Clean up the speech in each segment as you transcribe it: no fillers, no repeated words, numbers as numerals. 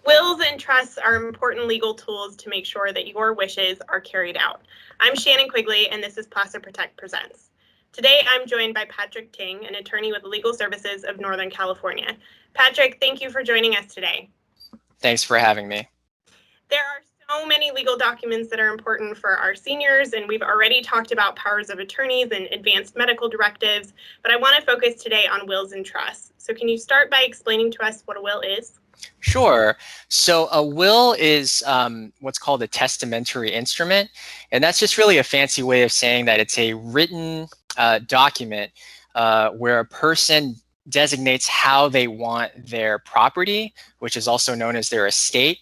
Wills and trusts are important legal tools to make sure that your wishes are carried out. I'm Shannon Quigley, and this is Plaza Protect Presents. Today, I'm joined by Patrick Ting, an attorney with the Legal Services of Northern California. Patrick, thank you for joining us today. Thanks for having me. There are so many legal documents that are important for our seniors, and we've already talked about powers of attorneys and advanced medical directives, but I want to focus today on wills and trusts. So can you start by explaining to us what a will is? Sure. So a will is what's called a testamentary instrument, and that's just really a fancy way of saying that it's a written document where a person designates how they want their property, which is also known as their estate,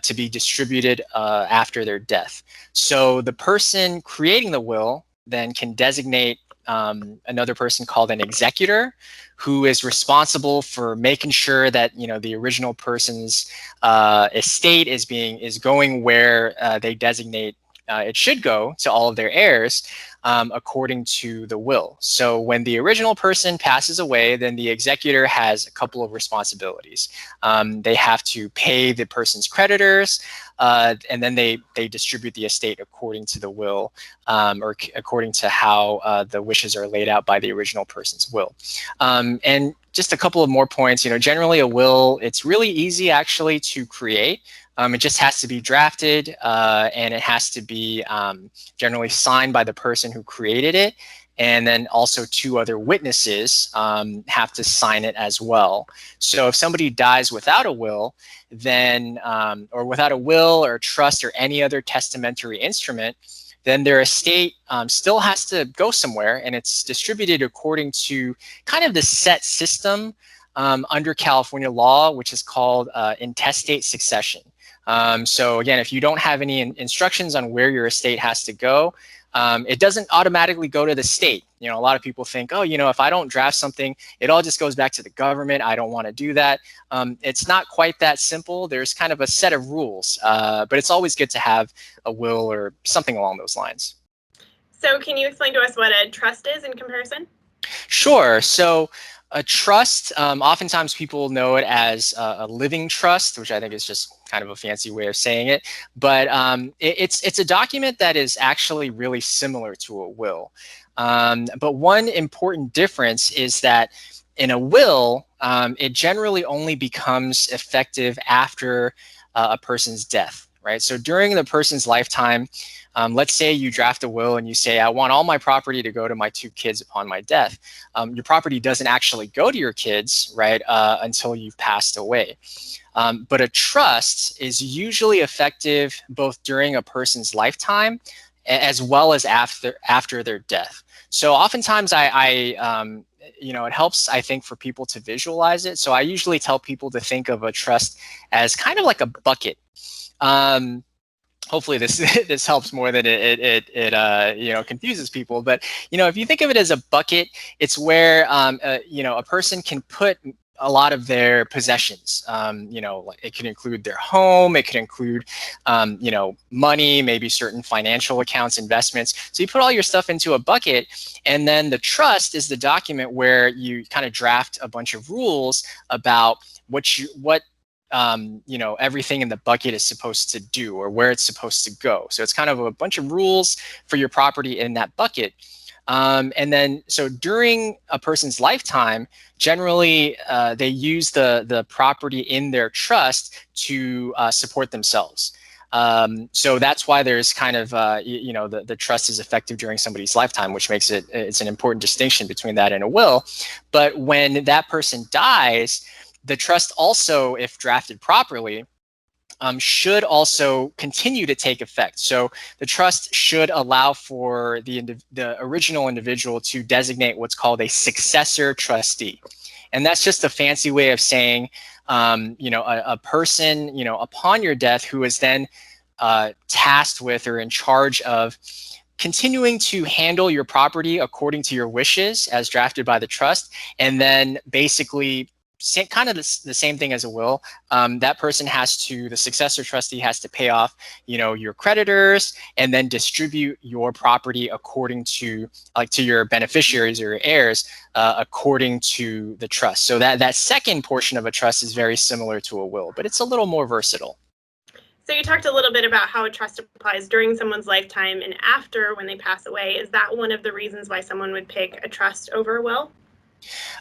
to be distributed after their death. So the person creating the will then can designate another person called an executor, who is responsible for making sure that the original person's estate is going where they designate it should go to all of their heirs according to the will. So when the original person passes away, then the executor has a couple of responsibilities. They have to pay the person's creditors, and then they distribute the estate according to the will, or according to how the wishes are laid out by the original person's will. And just a couple of more points. Generally a will, it's really easy actually to create. It just has to be drafted, and it has to be generally signed by the person who created it. And then also two other witnesses have to sign it as well. So if somebody dies without a will, then, or without a will or trust or any other testamentary instrument, then their estate still has to go somewhere, and it's distributed according to kind of the set system under California law, which is called intestate succession. So again, if you don't have any instructions on where your estate has to go, it doesn't automatically go to the state. A lot of people think, oh, if I don't draft something, it all just goes back to the government. I don't want to do that. It's not quite that simple. There's kind of a set of rules, but it's always good to have a will or something along those lines. So can you explain to us what a trust is in comparison? Sure. So a trust, oftentimes people know it as a living trust, which I think is just kind of a fancy way of saying it. But it's a document that is actually really similar to a will. But one important difference is that in a will, it generally only becomes effective after a person's death, right? So during the person's lifetime, let's say you draft a will and you say, I want all my property to go to my two kids upon my death. Your property doesn't actually go to your kids, right, until you've passed away. But a trust is usually effective both during a person's lifetime as well as after their death. So oftentimes it helps, I think, for people to visualize it. So I usually tell people to think of a trust as kind of like a bucket. Hopefully this helps more than it confuses people. But if you think of it as a bucket, it's where a person can put a lot of their possessions. It could include their home, it could include money, maybe certain financial accounts, investments. So you put all your stuff into a bucket, and then the trust is the document where you kind of draft a bunch of rules about everything in the bucket is supposed to do or where it's supposed to go. So it's kind of a bunch of rules for your property in that bucket. And then, so during a person's lifetime, generally they use the property in their trust to support themselves. So that's why there's kind of, the trust is effective during somebody's lifetime, which makes it's an important distinction between that and a will. But when that person dies, the trust also, if drafted properly, should also continue to take effect. So the trust should allow for the original individual to designate what's called a successor trustee. And that's just a fancy way of saying, a person, upon your death who is then tasked with or in charge of continuing to handle your property according to your wishes as drafted by the trust, and then basically kind of the same thing as a will. That person the successor trustee has to pay off, your creditors, and then distribute your property according to, like, to your beneficiaries or your heirs, according to the trust. So that second portion of a trust is very similar to a will, but it's a little more versatile. So you talked a little bit about how a trust applies during someone's lifetime and after when they pass away. Is that one of the reasons why someone would pick a trust over a will?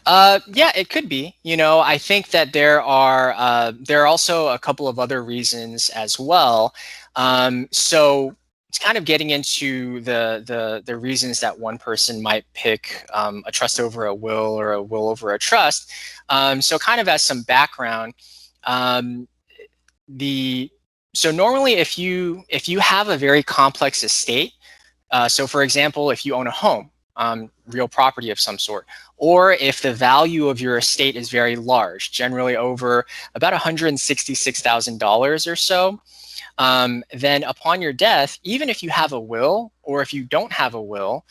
Yeah, it could be. I think that there are also a couple of other reasons as well. So it's kind of getting into the reasons that one person might pick a trust over a will or a will over a trust. So kind of as some background, um, so normally if you have a very complex estate, so for example, if you own a home, real property of some sort, or if the value of your estate is very large, generally over about $166,000 or so, then upon your death, even if you have a will or if you don't have a will,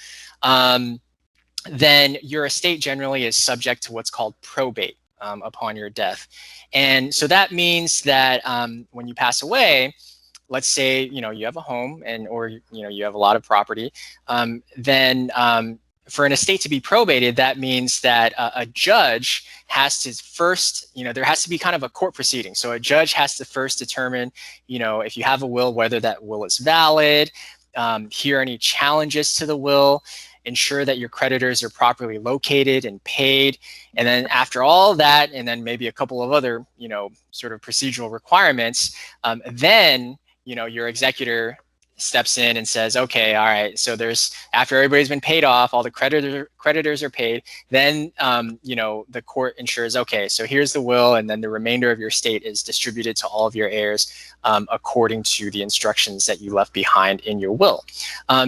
then your estate generally is subject to what's called probate upon your death. And so that means that when you pass away, let's say you have a home or you have a lot of property, then for an estate to be probated, that means that a judge has to first, there has to be kind of a court proceeding. So a judge has to first determine, if you have a will, whether that will is valid, hear any challenges to the will, ensure that your creditors are properly located and paid. And then after all that, and then maybe a couple of other, sort of procedural requirements, then your executor steps in and says, okay, all right, so after everybody's been paid off, all the creditors are paid, then the court ensures, okay, so here's the will, and then the remainder of your estate is distributed to all of your heirs according to the instructions that you left behind in your will.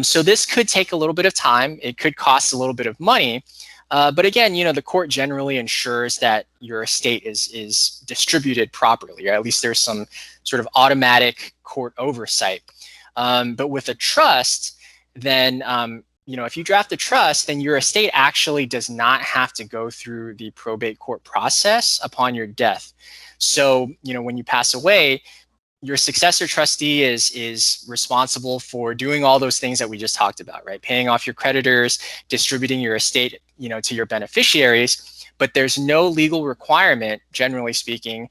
So this could take a little bit of time. It could cost a little bit of money. But again, the court generally ensures that your estate is distributed properly, or at least there's some sort of automatic court oversight. But with a trust, then, if you draft a trust, then your estate actually does not have to go through the probate court process upon your death. So, when you pass away, your successor trustee is responsible for doing all those things that we just talked about, right? Paying off your creditors, distributing your estate, to your beneficiaries. But there's no legal requirement, generally speaking,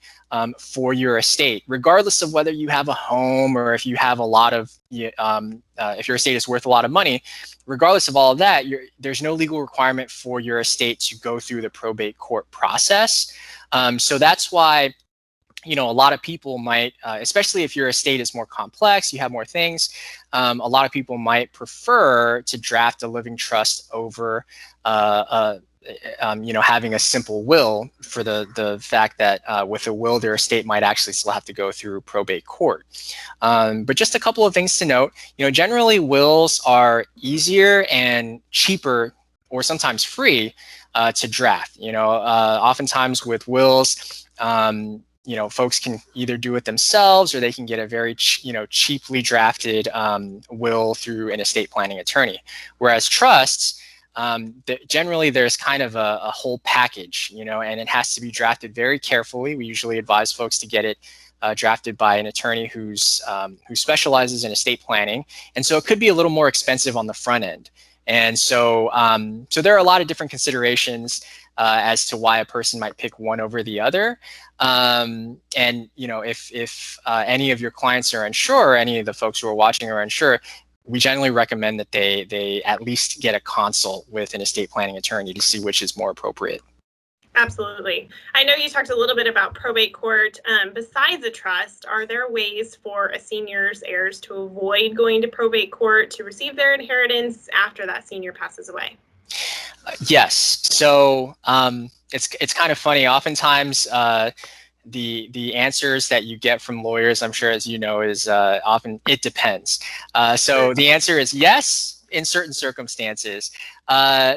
for your estate, regardless of whether you have a home or if you have a lot of, if your estate is worth a lot of money. Regardless of all of that, there's no legal requirement for your estate to go through the probate court process. So that's why, a lot of people might, especially if your estate is more complex, you have more things, a lot of people might prefer to draft a living trust over having a simple will, for the fact that with a will, their estate might actually still have to go through probate court. But just a couple of things to note, generally wills are easier and cheaper, or sometimes free, to draft. Oftentimes with wills, folks can either do it themselves, or they can get a very cheaply drafted will through an estate planning attorney. Whereas trusts, generally there's kind of a whole package, and it has to be drafted very carefully. We usually advise folks to get it drafted by an attorney who specializes in estate planning, and so it could be a little more expensive on the front end. And so so there are a lot of different considerations as to why a person might pick one over the other. And if any of your clients are unsure, or any of the folks who are watching are unsure, we generally recommend that they at least get a consult with an estate planning attorney to see which is more appropriate. Absolutely. I know you talked a little bit about probate court. Besides a trust, are there ways for a senior's heirs to avoid going to probate court to receive their inheritance after that senior passes away? Yes. So it's kind of funny. Oftentimes, the answers that you get from lawyers, I'm sure, as you know, is often it depends. So the answer is yes in certain circumstances.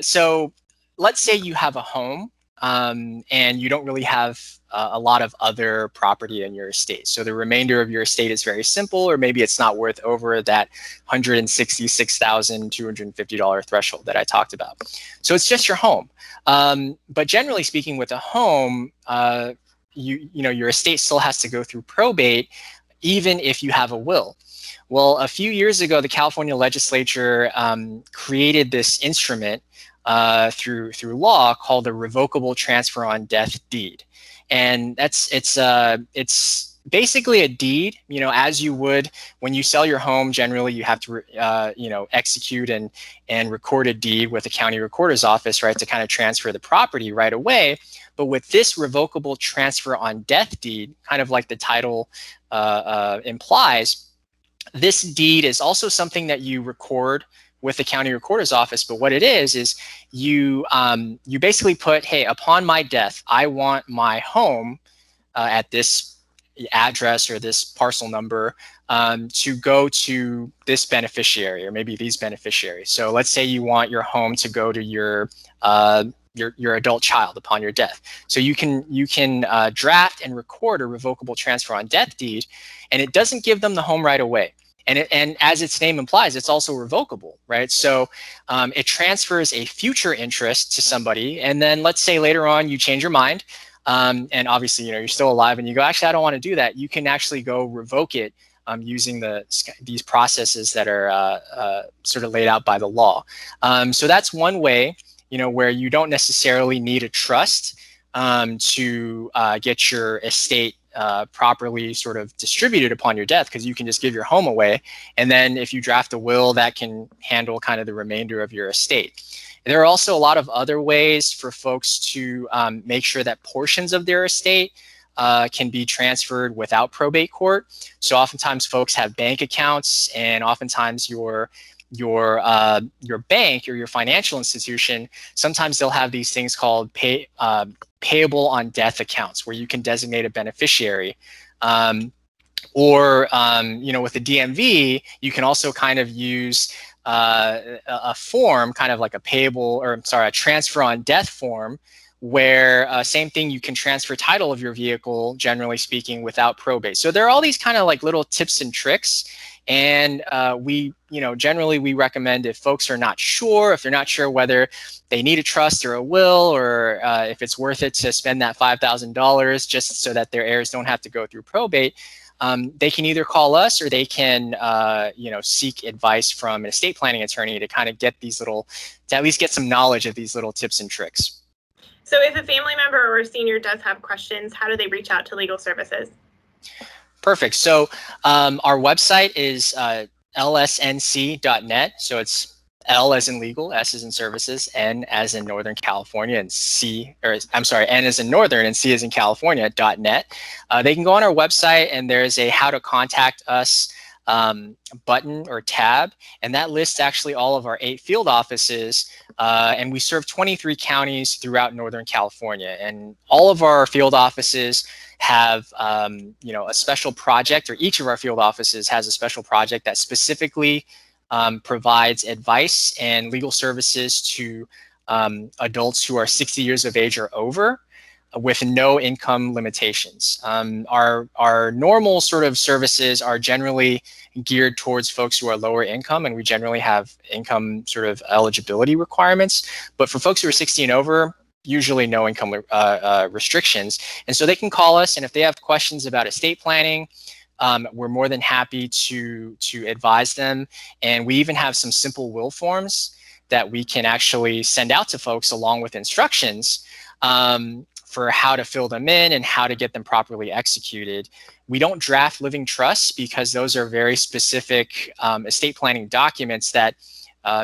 So let's say you have a home and you don't really have a lot of other property in your estate. So the remainder of your estate is very simple, or maybe it's not worth over that $166,250 threshold that I talked about. So it's just your home. But generally speaking, with a home, your estate still has to go through probate, even if you have a will. Well, a few years ago, the California legislature created this instrument through law called a revocable transfer on death deed, and it's basically a deed. As you would when you sell your home, generally you have to execute and record a deed with the county recorder's office, right, to kind of transfer the property right away. But with this revocable transfer on death deed, kind of like the title implies, this deed is also something that you record with the county recorder's office. But what it is you basically put, hey, upon my death, I want my home at this address or this parcel number to go to this beneficiary, or maybe these beneficiaries. So let's say you want your home to go to your adult child upon your death. So you can draft and record a revocable transfer on death deed, and it doesn't give them the home right away. And as its name implies, it's also revocable, right? So it transfers a future interest to somebody, and then let's say later on you change your mind, and obviously you're still alive, and you go, actually, I don't want to do that. You can actually go revoke it using these processes that are sort of laid out by the law. So that's one way, where you don't necessarily need a trust to get your estate properly sort of distributed upon your death, because you can just give your home away, and then if you draft a will, that can handle kind of the remainder of your estate. There are also a lot of other ways for folks to make sure that portions of their estate can be transferred without probate court. So oftentimes folks have bank accounts, and oftentimes your bank or your financial institution, sometimes they'll have these things called payable on death accounts, where you can designate a beneficiary. Or with the DMV, you can also kind of use a form, kind of like a transfer on death form, where same thing, you can transfer title of your vehicle, generally speaking, without probate. So there are all these kind of like little tips and tricks. And generally we recommend, if folks are not sure, if they're not sure whether they need a trust or a will, or if it's worth it to spend that $5,000 just so that their heirs don't have to go through probate, they can either call us, or they can seek advice from an estate planning attorney to kind of to at least get some knowledge of these little tips and tricks. So if a family member or a senior does have questions, how do they reach out to legal services? Perfect. So our website is lsnc.net. So it's L as in legal, S as in services, N as in Northern California, and N as in Northern and C as in California.net. They can go on our website, and there's a how to contact us button or tab, and that lists actually all of our 8 field offices, and we serve 23 counties throughout Northern California, and all of our field offices have a special project, or each of our field offices has a special project that specifically provides advice and legal services to adults who are 60 years of age or over, with no income limitations. Our normal sort of services are generally geared towards folks who are lower income, and we generally have income sort of eligibility requirements. But for folks who are 60 and over, usually no income restrictions. And so they can call us, and if they have questions about estate planning, we're more than happy to advise them. And we even have some simple will forms that we can actually send out to folks along with instructions for how to fill them in and how to get them properly executed. We don't draft living trusts, because those are very specific estate planning documents that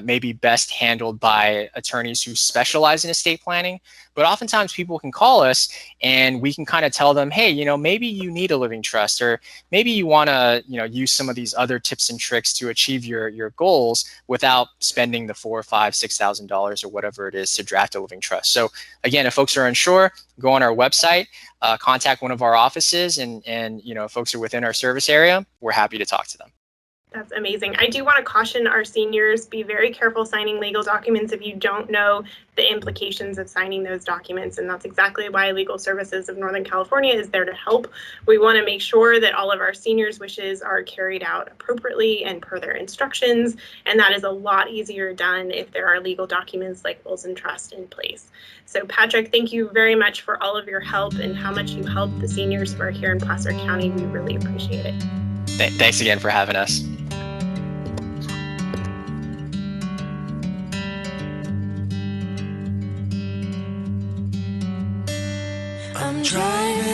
may be best handled by attorneys who specialize in estate planning. But oftentimes people can call us, and we can kind of tell them, hey, maybe you need a living trust, or maybe you want to, use some of these other tips and tricks to achieve your goals without spending the $4,000, $5,000, $6,000 or whatever it is to draft a living trust. So again, if folks are unsure, go on our website, contact one of our offices, and if folks are within our service area, we're happy to talk to them. That's amazing. I do want to caution our seniors, be very careful signing legal documents if you don't know the implications of signing those documents. And that's exactly why Legal Services of Northern California is there to help. We want to make sure that all of our seniors' wishes are carried out appropriately and per their instructions. And that is a lot easier done if there are legal documents like wills and trust in place. So Patrick, thank you very much for all of your help and how much you help the seniors who are here in Placer County. We really appreciate it. Thanks again for having us. I'm driving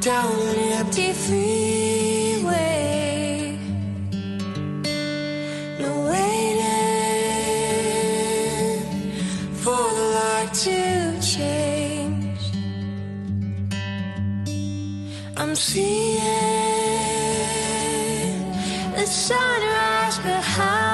down an empty freeway, no waiting for the light to change. I'm seeing the sunrise behind